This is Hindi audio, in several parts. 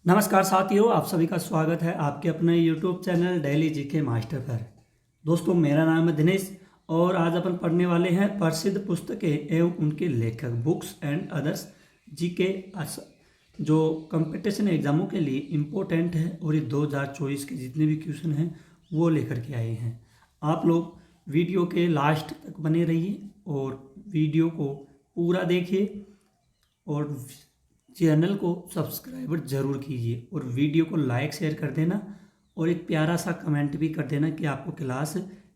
नमस्कार साथियों, आप सभी का स्वागत है आपके अपने YouTube channel daily GK master पर। दोस्तों, मेरा नाम है दिनेश और आज अपन पढ़ने वाले हैं प्रसिद्ध पुस्तकें एवं उनके लेखक, बुक्स एंड अदर्स जीके जो कंपटीशन एग्जामों के लिए इम्पोर्टेंट है और ये 2024 के जितने भी क्वेश्चन हैं वो लेकर के आए हैं। आप लोग वीडियो के लास्ट तक बने रहिए और वीडियो को पूरा देखिए और चैनल को सब्सक्राइबर जरूर कीजिए और वीडियो को लाइक शेयर कर देना और एक प्यारा सा कमेंट भी कर देना कि आपको क्लास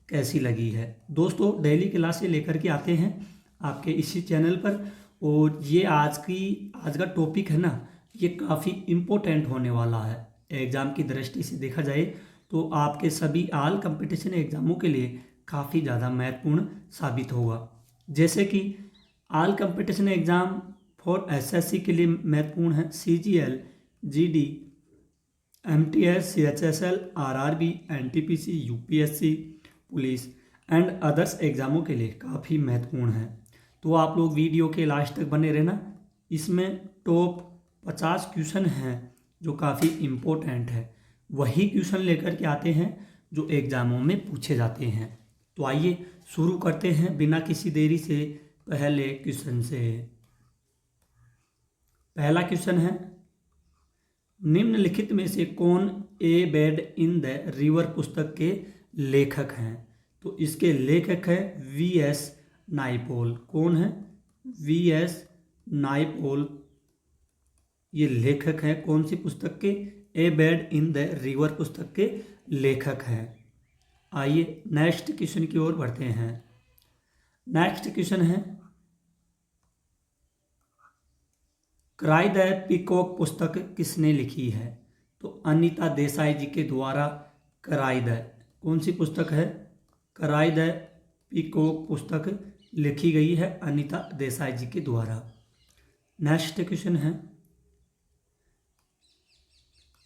कैसी लगी है। दोस्तों, डेली क्लास से लेकर के आते हैं आपके इसी चैनल पर और ये आज का टॉपिक है ना, ये काफ़ी इम्पोर्टेंट होने वाला है। एग्ज़ाम की दृष्टि से देखा जाए तो आपके सभी आल कंपटीशन एग्ज़ामों के लिए काफ़ी ज़्यादा महत्वपूर्ण साबित होगा। जैसे कि all competition exam for SSC के लिए महत्वपूर्ण है, CGL, GD, MTS, CHSL, RRB, NTPC, UPSC, police and others एग्जामों के लिए काफ़ी महत्वपूर्ण है। तो आप लोग वीडियो के लास्ट तक बने रहना। इसमें टॉप 50 क्वेश्चन हैं जो काफ़ी इम्पोर्टेंट है, वही क्वेश्चन लेकर के आते हैं जो एग्जामों में पूछे जाते हैं। तो आइए शुरू करते हैं बिना किसी देरी से पहले क्वेश्चन से। पहला क्वेश्चन है, निम्नलिखित में से कौन ए बेड इन द रिवर पुस्तक के लेखक हैं? तो इसके लेखक है वी.एस. नाइपॉल। कौन है? वी.एस. नाइपॉल ये लेखक हैं कौन सी पुस्तक के? ए बेड इन द रिवर पुस्तक के लेखक हैं। आइए नेक्स्ट क्वेश्चन की ओर बढ़ते हैं। नेक्स्ट क्वेश्चन है, क्राई द पीकॉक पुस्तक किसने लिखी है? तो अनीता देसाई जी के द्वारा क्राई द, कौन सी पुस्तक है? क्राई द पीकॉक पुस्तक लिखी गई है अनीता देसाई जी के द्वारा। नेक्स्ट क्वेश्चन है,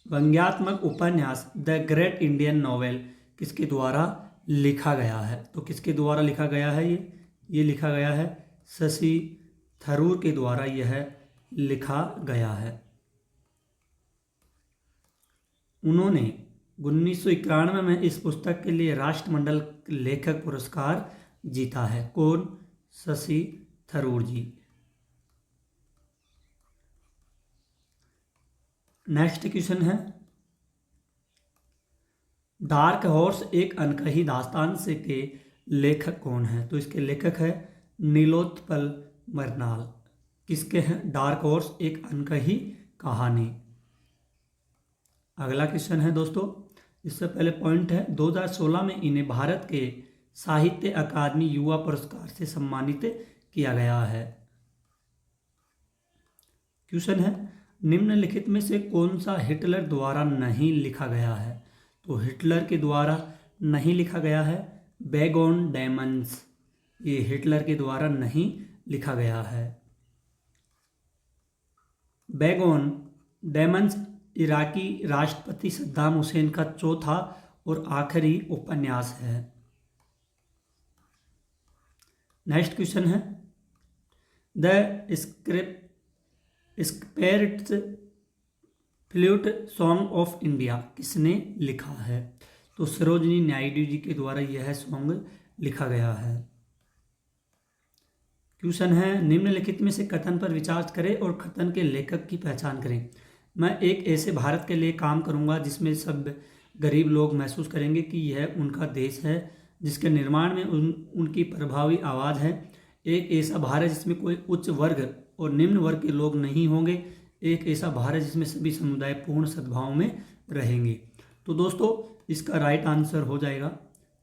व्यंग्यात्मक उपन्यास द ग्रेट इंडियन नॉवेल किसके द्वारा लिखा गया है? तो किसके द्वारा लिखा गया है? ये लिखा गया है शशि थरूर के द्वारा यह लिखा गया है। उन्होंने 1991 में इस पुस्तक के लिए राष्ट्रमंडल लेखक पुरस्कार जीता है। कौन? शशि थरूर जी। नेक्स्ट क्वेश्चन है, डार्क हॉर्स एक अनकही दास्तान से के लेखक कौन है? तो इसके लेखक है नीलोत्पल मरनाल। किसके हैं? डार्क हॉर्स एक अनकही कहानी। अगला क्वेश्चन है दोस्तों, इससे पहले पॉइंट है, 2016 में इन्हें भारत के साहित्य अकादमी युवा पुरस्कार से सम्मानित किया गया है। क्वेश्चन है, निम्नलिखित में से कौन सा हिटलर द्वारा नहीं लिखा गया है? तो हिटलर के द्वारा नहीं लिखा गया है बैगोन डेमन्स, ये हिटलर के द्वारा नहीं लिखा गया है। बैगोन डेमन्स इराकी राष्ट्रपति सद्दाम हुसैन का चौथा और आखिरी उपन्यास है। नेक्स्ट क्वेश्चन है, the spirit's flute song of India किसने लिखा है? तो सरोजिनी नायडू जी के द्वारा यह सॉन्ग लिखा गया है। क्वेश्चन है, निम्नलिखित में से कथन पर विचार करें और कथन के लेखक की पहचान करें। मैं एक ऐसे भारत के लिए काम करूंगा जिसमें सब गरीब लोग महसूस करेंगे कि यह उनका देश है, जिसके निर्माण में उनकी प्रभावी आवाज़ है। एक ऐसा भारत जिसमें कोई उच्च वर्ग और निम्न वर्ग के लोग नहीं होंगे। एक ऐसा भारत जिसमें सभी समुदाय पूर्ण सद्भाव में रहेंगे। तो दोस्तों, इसका राइट आंसर हो जाएगा,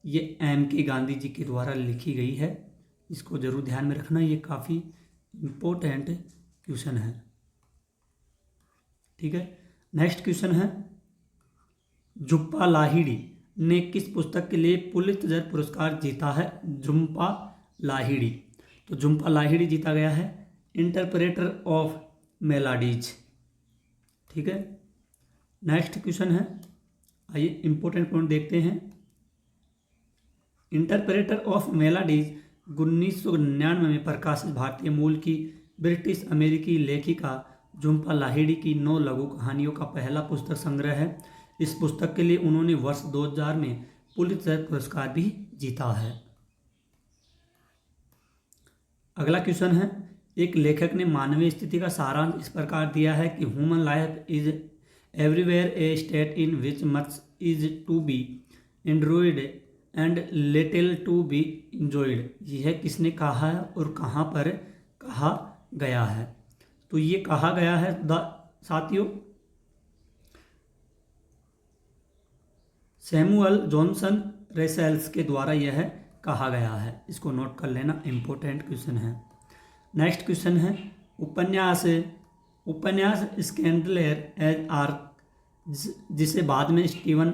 ये M.K. गांधी जी के द्वारा लिखी गई है। इसको जरूर ध्यान में रखना, ये काफ़ी इम्पोर्टेंट क्वेश्चन है। ठीक है। नेक्स्ट क्वेश्चन है, झुम्पा लाहिड़ी ने किस पुस्तक के लिए पुलित्जर पुरस्कार जीता है? झुम्पा लाहिड़ी, तो झुम्पा लाहिड़ी जीता गया है इंटरप्रेटर ऑफ मेलोडीज। ठीक है। नेक्स्ट क्वेश्चन है, आइए इंपॉर्टेंट पॉइंट देखते हैं। इंटरप्रेटर ऑफ मेलोडीज 1999 में प्रकाशित भारतीय मूल की ब्रिटिश अमेरिकी लेखिका झुम्पा लाहिड़ी की 9 लघु कहानियों का पहला पुस्तक संग्रह है। इस पुस्तक के लिए उन्होंने वर्ष 2000 में पुलित्जर पुरस्कार भी जीता है। अगला क्वेश्चन है, एक लेखक ने मानवीय स्थिति का सारांश इस प्रकार दिया है कि human life is everywhere a state in which much is to be endured and little to be enjoyed. यह किसने कहा है और कहाँ पर कहा गया है? तो ये कहा गया है साथियों सैमुअल जॉनसन रेसेल्स के द्वारा यह कहा गया है। इसको नोट कर लेना, इंपॉर्टेंट क्वेश्चन है। नेक्स्ट क्वेश्चन है, उपन्यास स्कैंडलर एज आर्क, जिसे बाद में स्टीवन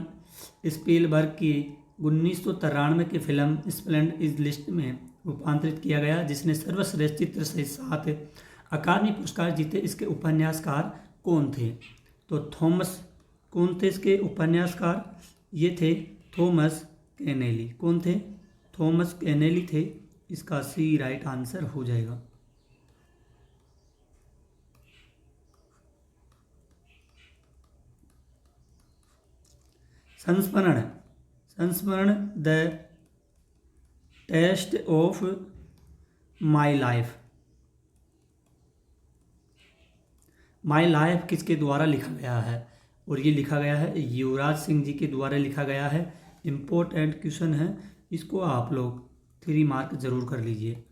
स्पीलबर्ग की 1993 की फिल्म स्प्लेंडर इज लिस्ट में रूपांतरित किया गया, जिसने सर्वश्रेष्ठ चित्र से 7 अकादमी पुरस्कार जीते। इसके उपन्यासकार कौन थे? तो कौन थे इसके उपन्यासकार? ये थे थॉमस केनेली। कौन थे? थॉमस केनेली थे। इसका सी राइट आंसर हो जाएगा। संस्मरण the test of my life. My life किसके द्वारा लिखा गया है? और ये लिखा गया है युवराज सिंह जी के द्वारा लिखा गया है। इम्पोर्टेंट क्वेश्चन है, इसको आप लोग 3 मार्क जरूर कर लीजिए।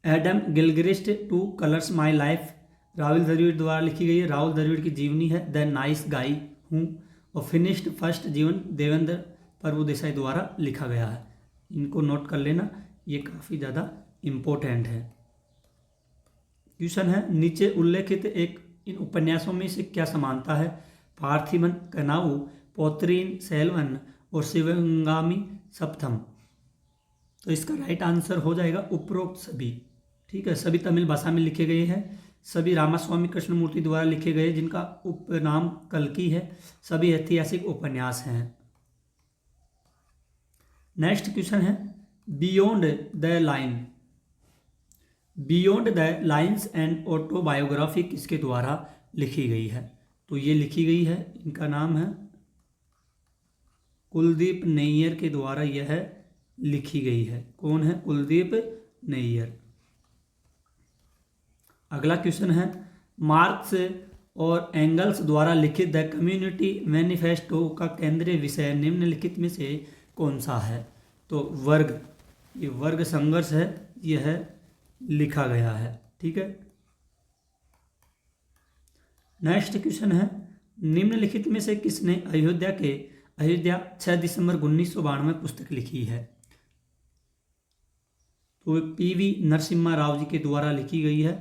Adam Gilchrist true colours my life Rahul Dravid द्वारा लिखी गई है। राहुल द्रविड़ की जीवनी है। द नाइस गाई हूँ और फिनिश्ड फर्स्ट जीवन देवेंद्र प्रभुदेसाई द्वारा लिखा गया है। इनको नोट कर लेना, ये काफ़ी ज़्यादा इम्पोर्टेंट है। क्वेश्चन है, नीचे उल्लेखित इन उपन्यासों में से क्या समानता है? पार्थिवन कनाऊ, पोत्रीन सेल्वन और शिवगामी सप्तम। तो इसका राइट आंसर हो जाएगा उपरोक्त सभी। ठीक है, सभी तमिल भाषा में लिखे गए हैं। सभी रामास्वामी कृष्णमूर्ति द्वारा लिखे गए, जिनका उपनाम कल्कि है। सभी ऐतिहासिक उपन्यास हैं। नेक्स्ट क्वेश्चन है, beyond the lines and autobiography किसके द्वारा लिखी गई है? तो ये लिखी गई है, इनका नाम है कुलदीप नैयर के द्वारा यह लिखी गई है। कौन है? कुलदीप नैयर। अगला क्वेश्चन है, मार्क्स और एंगल्स द्वारा लिखित द कम्युनिटी मैनिफेस्टो का केंद्रीय विषय निम्नलिखित में से कौन सा है? तो वर्ग, ये वर्ग संघर्ष है, यह लिखा गया है। ठीक है। नेक्स्ट क्वेश्चन है, निम्नलिखित में से किसने अयोध्या 6 दिसंबर 1992 पुस्तक लिखी है? तो पीवी नरसिम्हा राव जी के द्वारा लिखी गई है।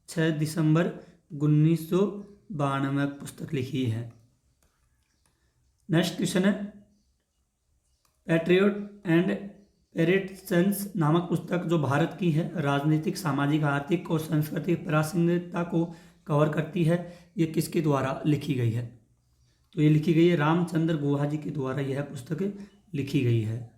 6 दिसंबर 1992 पुस्तक लिखी है। नेक्स्ट क्वेश्चन है, पैट्रियट एंड पेरिटसेंस नामक पुस्तक जो भारत की है, राजनीतिक, सामाजिक, आर्थिक और सांस्कृतिक प्रासंगिकता को कवर करती है, ये किसके द्वारा लिखी गई है? तो ये लिखी गई है रामचंद्र गुहा जी के द्वारा यह पुस्तक लिखी गई है।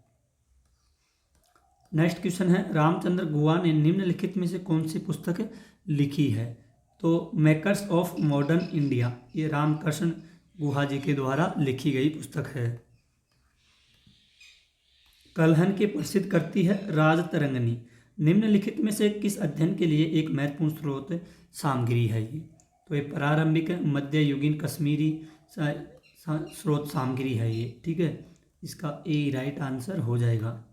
नेक्स्ट क्वेश्चन है, रामचंद्र गुहा ने निम्नलिखित में से कौन सी पुस्तक लिखी है? तो मेकर्स ऑफ मॉडर्न इंडिया, ये रामकृष्ण गुहा जी के द्वारा लिखी गई पुस्तक है। कलहन के प्रसिद्ध करती है राजतरंगिणी, निम्नलिखित में से किस अध्ययन के लिए एक महत्वपूर्ण स्रोत सामग्री है ये? तो ये प्रारंभिक मध्ययुगीन कश्मीरी स्रोत सामग्री है ये। ठीक है, इसका ए राइट आंसर हो जाएगा।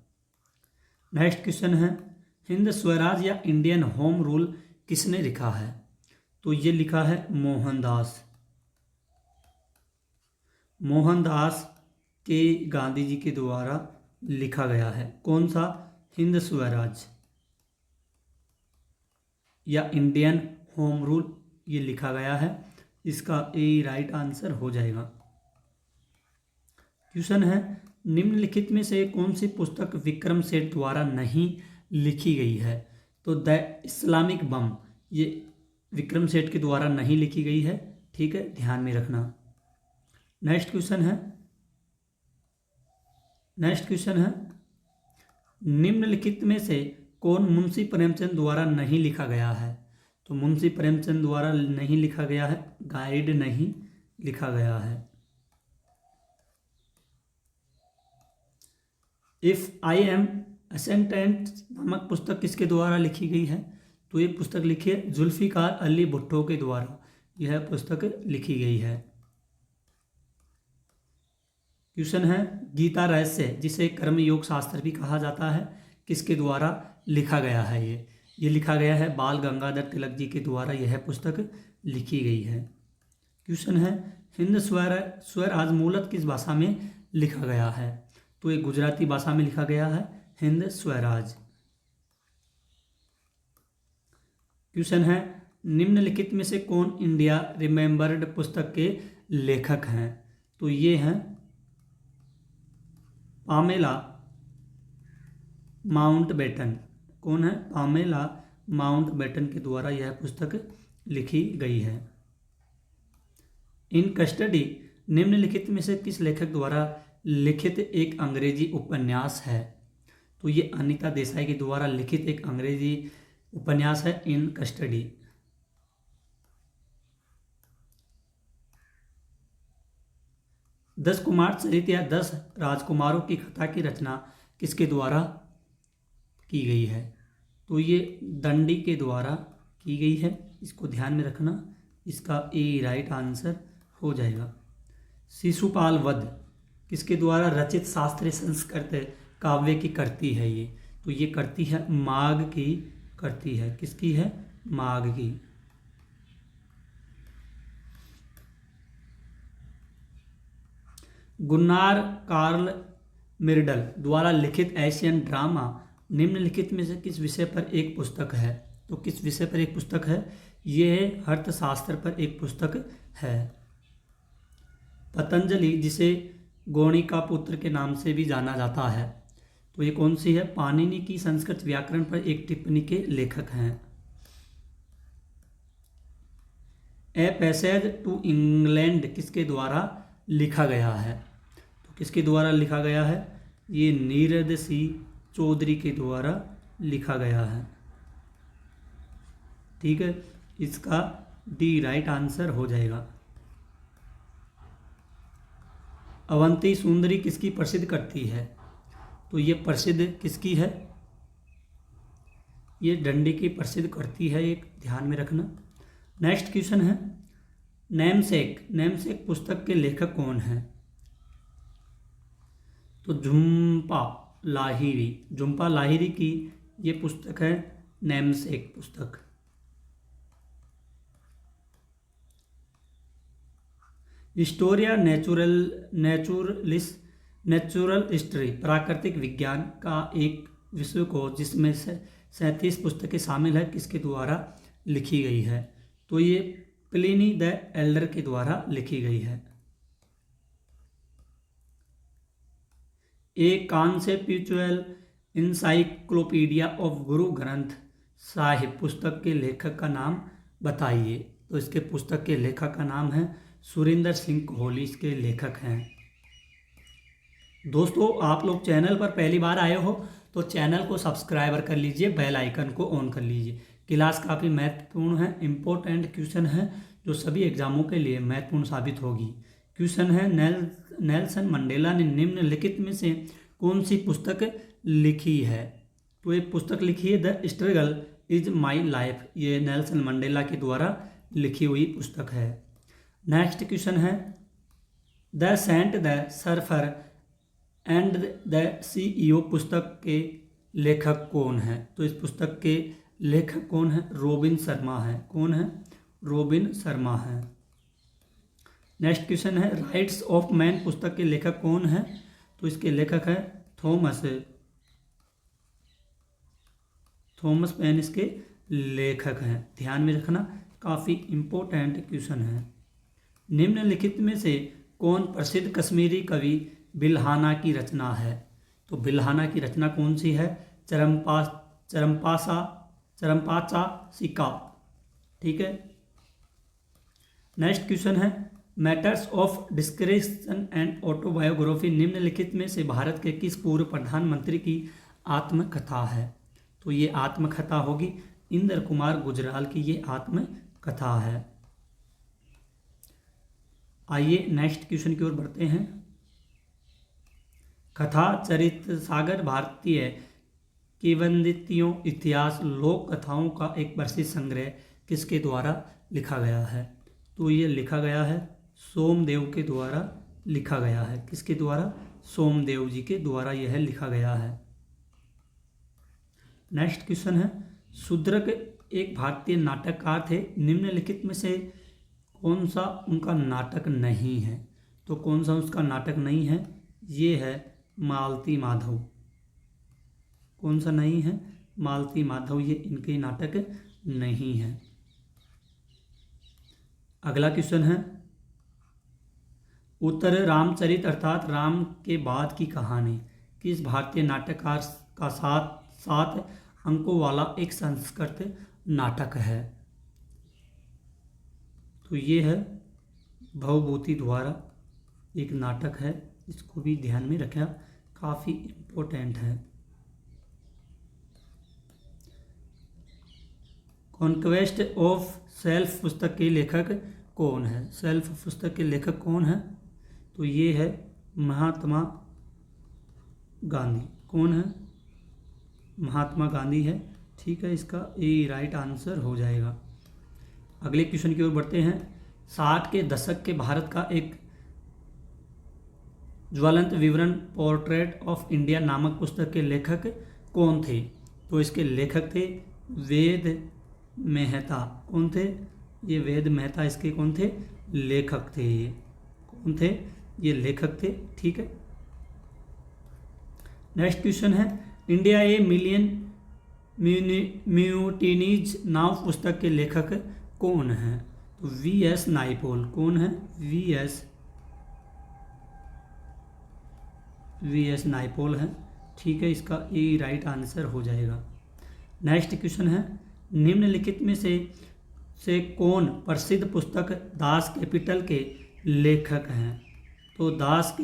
नेक्स्ट क्वेश्चन है, हिंद स्वराज या इंडियन होम रूल किसने लिखा है? तो ये लिखा है मोहनदास के गांधी जी के द्वारा लिखा गया है। कौन सा? हिंद स्वराज या इंडियन होम रूल, ये लिखा गया है। इसका ए राइट आंसर हो जाएगा। क्वेश्चन है, निम्नलिखित में से कौन सी पुस्तक विक्रम सेठ द्वारा नहीं लिखी गई है? तो द इस्लामिक बम, ये विक्रम सेठ के द्वारा नहीं लिखी गई है। ठीक है, ध्यान में रखना। नेक्स्ट क्वेश्चन है, निम्नलिखित में से कौन मुंशी प्रेमचंद द्वारा नहीं लिखा गया है? तो मुंशी प्रेमचंद द्वारा नहीं लिखा गया है, गाइड नहीं लिखा गया है। इफ़ आई एम अ नामक पुस्तक किसके द्वारा लिखी गई है? तो ये पुस्तक लिखी है जुल्फिकार अली भुट्टो के द्वारा, यह पुस्तक लिखी गई है। क्वेश्चन है गीता रहस्य, जिसे कर्मयोग शास्त्र भी कहा जाता है, किसके द्वारा लिखा गया है? ये लिखा गया है बाल गंगाधर तिलक जी के द्वारा यह पुस्तक लिखी गई है। क्वेश्चन है हिंद स्वराज मूलतः किस भाषा में लिखा गया है? तो ये गुजराती भाषा में लिखा गया है हिंद स्वराज। क्वेश्चन है निम्नलिखित में से कौन इंडिया रिमेंबर्ड पुस्तक के लेखक हैं? तो ये हैं पामेला माउंटबेटन। कौन है? पामेला माउंटबेटन के द्वारा यह पुस्तक लिखी गई है। इन कस्टडी निम्नलिखित में से किस लेखक द्वारा लिखित एक अंग्रेजी उपन्यास है? तो ये अनीता देसाई के द्वारा लिखित एक अंग्रेजी उपन्यास है इन कस्टडी। दस कुमार चरित या 10 राजकुमारों की कथा की रचना किसके द्वारा की गई है? तो ये दंडी के द्वारा की गई है, इसको ध्यान में रखना, इसका ए राइट आंसर हो जाएगा। शिशुपाल वध किसके द्वारा रचित शास्त्रीय संस्कृत काव्य की करती है ये? तो ये करती है माघ की करती है। किसकी है? माघ की। गुन्नार कार्ल मिर्डल द्वारा लिखित एशियन ड्रामा निम्नलिखित में से किस विषय पर एक पुस्तक है? तो किस विषय पर एक पुस्तक है? यह अर्थशास्त्र पर एक पुस्तक है। पतंजलि, जिसे गौणी का पुत्र के नाम से भी जाना जाता है, तो ये कौन सी है? पाणिनि की संस्कृत व्याकरण पर एक टिप्पणी के लेखक हैं। ए पैसेज टू इंग्लैंड किसके द्वारा लिखा गया है? तो किसके द्वारा लिखा गया है? ये नीरद सिंह चौधरी के द्वारा लिखा गया है। ठीक है, इसका डी राइट आंसर हो जाएगा। अवंती सुंदरी किसकी प्रसिद्ध करती है? तो ये प्रसिद्ध किसकी है? ये डंडी की प्रसिद्ध करती है, एक ध्यान में रखना। नेक्स्ट क्वेश्चन है नेमसेक पुस्तक के लेखक कौन है? तो झुम्पा लाहिरी की ये पुस्तक है नेमसेक पुस्तक। हिस्टोरिया नेचुरल हिस्ट्री प्राकृतिक विज्ञान का एक विश्वकोश जिसमें से 37 पुस्तकें शामिल है, किसके द्वारा लिखी गई है? तो ये प्लिनी द एल्डर के द्वारा लिखी गई है। ए conceptual encyclopedia of Guru Granth Sahib पुस्तक के लेखक का नाम बताइए। तो इसके पुस्तक के लेखक का नाम है सुरिंदर सिंह कोहली, इसके लेखक हैं। दोस्तों, आप लोग चैनल पर पहली बार आए हो तो चैनल को सब्सक्राइबर कर लीजिए, बेल आइकन को ऑन कर लीजिए। क्लास काफ़ी महत्वपूर्ण है, इम्पोर्टेंट क्वेश्चन है जो सभी एग्जामों के लिए महत्वपूर्ण साबित होगी। क्वेश्चन है नेल्सन मंडेला ने निम्नलिखित में से कौन सी पुस्तक लिखी है? तो ये पुस्तक लिखी है the struggle is my life, ये नेल्सन मंडेला के द्वारा लिखी हुई पुस्तक है। नेक्स्ट क्वेश्चन है the saint the surfer and the CEO पुस्तक के लेखक कौन है? तो इस पुस्तक के लेखक कौन है? रॉबिन शर्मा है। कौन है? रॉबिन शर्मा है। नेक्स्ट क्वेश्चन है राइट्स ऑफ मैन पुस्तक के लेखक कौन है? तो इसके लेखक है थॉमस पेन इसके लेखक हैं। ध्यान में रखना, काफ़ी इम्पोर्टेंट क्वेश्चन है। निम्नलिखित में से कौन प्रसिद्ध कश्मीरी कवि बिल्हाना की रचना है? तो बिल्हाना की रचना कौन सी है? चरमपाचा सिका। ठीक है। नेक्स्ट क्वेश्चन है matters of description and autobiography निम्नलिखित में से भारत के किस पूर्व प्रधानमंत्री की आत्मकथा है? तो ये आत्मकथा होगी इंद्र कुमार गुजराल की ये आत्मकथा है। आइए नेक्स्ट क्वेश्चन की ओर बढ़ते हैं। कथा चरित्र सागर भारतीय किंवदंतियों, इतिहास, लोक कथाओं का एक प्रसिद्ध संग्रह किसके द्वारा लिखा गया है? तो ये लिखा गया है सोमदेव के द्वारा लिखा गया है। किसके द्वारा? सोमदेव जी के द्वारा यह लिखा गया है। नेक्स्ट क्वेश्चन है, शूद्रक एक भारतीय नाटककार थे, निम्नलिखित में से कौन सा उनका नाटक नहीं है? तो कौन सा उसका नाटक नहीं है? ये है मालती माधव। कौन सा नहीं है? मालती माधव, ये इनके नाटक नहीं है। अगला क्वेश्चन है, उत्तर रामचरित अर्थात राम के बाद की कहानी किस भारतीय नाटककार का सात अंकों वाला एक संस्कृत नाटक है? तो ये है भवभूति द्वारा एक नाटक है, इसको भी ध्यान में रखना, काफ़ी इम्पोर्टेंट है। कॉन्क्वेस्ट ऑफ सेल्फ पुस्तक के लेखक कौन है? सेल्फ पुस्तक के लेखक कौन है? तो ये है महात्मा गांधी। कौन है? महात्मा गांधी है। ठीक है, इसका ए राइट आंसर हो जाएगा। अगले क्वेश्चन की ओर बढ़ते हैं। 60 के दशक के भारत का एक ज्वलंत विवरण पोर्ट्रेट ऑफ इंडिया नामक पुस्तक के लेखक कौन थे? तो इसके लेखक थे वेद मेहता। कौन थे? ये वेद मेहता इसके कौन थे? लेखक थे। ये कौन थे? ये लेखक थे। ठीक है, नेक्स्ट क्वेश्चन है, इंडिया ए मिलियन म्यूटिनीज नाव पुस्तक के लेखक कौन है? तो वी.एस. नाइपोल। कौन है? वी.एस. नाइपोल है। ठीक है, इसका ए राइट आंसर हो जाएगा। नेक्स्ट क्वेश्चन है, निम्नलिखित में से कौन प्रसिद्ध पुस्तक दास कैपिटल के लेखक हैं? तो दास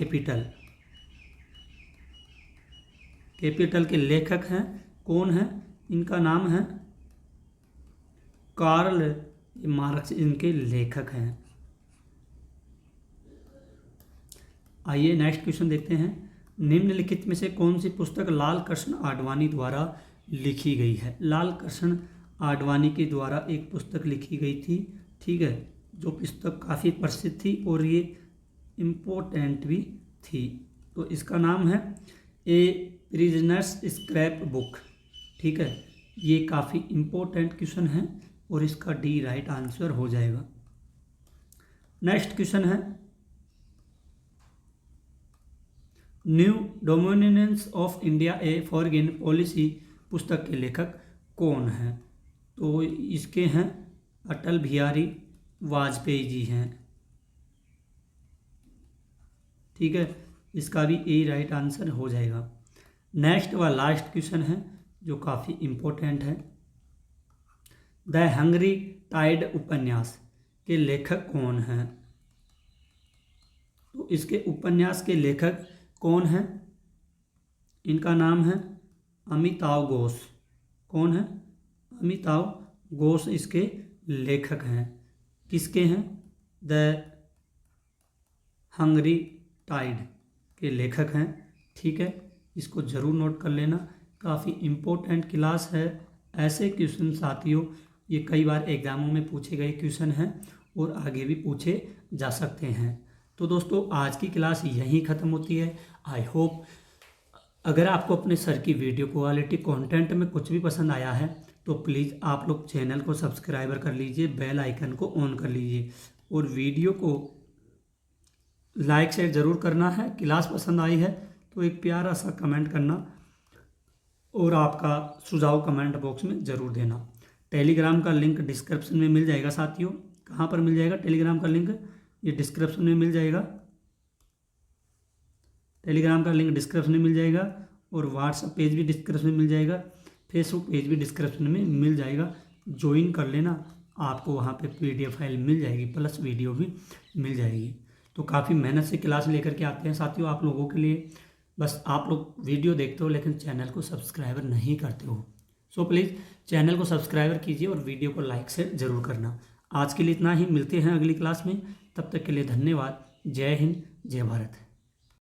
कैपिटल के लेखक हैं कौन है? इनका नाम है कार्ल मार्क्स, इनके लेखक हैं। आइए नेक्स्ट क्वेश्चन देखते हैं। निम्नलिखित में से कौन सी पुस्तक लाल कृष्ण आडवाणी द्वारा लिखी गई है? लाल कृष्ण आडवाणी के द्वारा एक पुस्तक लिखी गई थी। ठीक है, जो पुस्तक काफ़ी प्रसिद्ध थी और ये इम्पोर्टेंट भी थी। तो इसका नाम है ए प्रिजनर्स स्क्रैप बुक। ठीक है, ये काफ़ी इम्पोर्टेंट क्वेश्चन है और इसका डी राइट आंसर हो जाएगा। नेक्स्ट क्वेश्चन है, new dominance of India a foreign policy पुस्तक के लेखक कौन है? तो इसके हैं अटल बिहारी वाजपेयी जी हैं। ठीक है, इसका भी ए राइट आंसर हो जाएगा। नेक्स्ट व लास्ट क्वेश्चन है जो काफ़ी इम्पोर्टेंट है, द हंग्री टाइड उपन्यास के लेखक कौन हैं? तो इसके उपन्यास के लेखक कौन हैं? इनका नाम है अमिताव घोष। कौन है? अमिताव घोष इसके लेखक हैं। किसके हैं? द हंग्री टाइड के लेखक हैं। ठीक है, इसको ज़रूर नोट कर लेना, काफ़ी इम्पोर्टेंट क्लास है। ऐसे क्वेश्चन साथियों ये कई बार एग्जामों में पूछे गए क्वेश्चन हैं और आगे भी पूछे जा सकते हैं। तो दोस्तों आज की क्लास यहीं ख़त्म होती है। आई होप अगर आपको अपने सर की वीडियो क्वालिटी कंटेंट में कुछ भी पसंद आया है तो प्लीज़ आप लोग चैनल को सब्सक्राइबर कर लीजिए, बेल आइकन को ऑन कर लीजिए और वीडियो को लाइक शेयर ज़रूर करना है। क्लास पसंद आई है तो एक प्यारा सा कमेंट करना और आपका सुझाव कमेंट बॉक्स में ज़रूर देना। टेलीग्राम का लिंक डिस्क्रिप्शन में मिल जाएगा साथियों। कहाँ पर मिल जाएगा टेलीग्राम का लिंक? ये डिस्क्रिप्शन में मिल जाएगा। टेलीग्राम का लिंक डिस्क्रिप्शन में मिल जाएगा और व्हाट्सएप पेज भी डिस्क्रिप्शन में मिल जाएगा, फेसबुक पेज भी डिस्क्रिप्शन में मिल जाएगा। ज्वाइन कर लेना, आपको वहाँ पे PDF फाइल मिल जाएगी प्लस वीडियो भी मिल जाएगी। तो काफ़ी मेहनत से क्लास लेकर के आते हैं साथियों आप लोगों के लिए। बस आप लोग वीडियो देखते हो लेकिन चैनल को सब्सक्राइबर नहीं करते हो। सो प्लीज़ चैनल को सब्सक्राइब कीजिए और वीडियो को लाइक से ज़रूर करना। आज के लिए इतना ही, मिलते हैं अगली क्लास में। तब तक के लिए धन्यवाद। जय हिंद, जय भारत।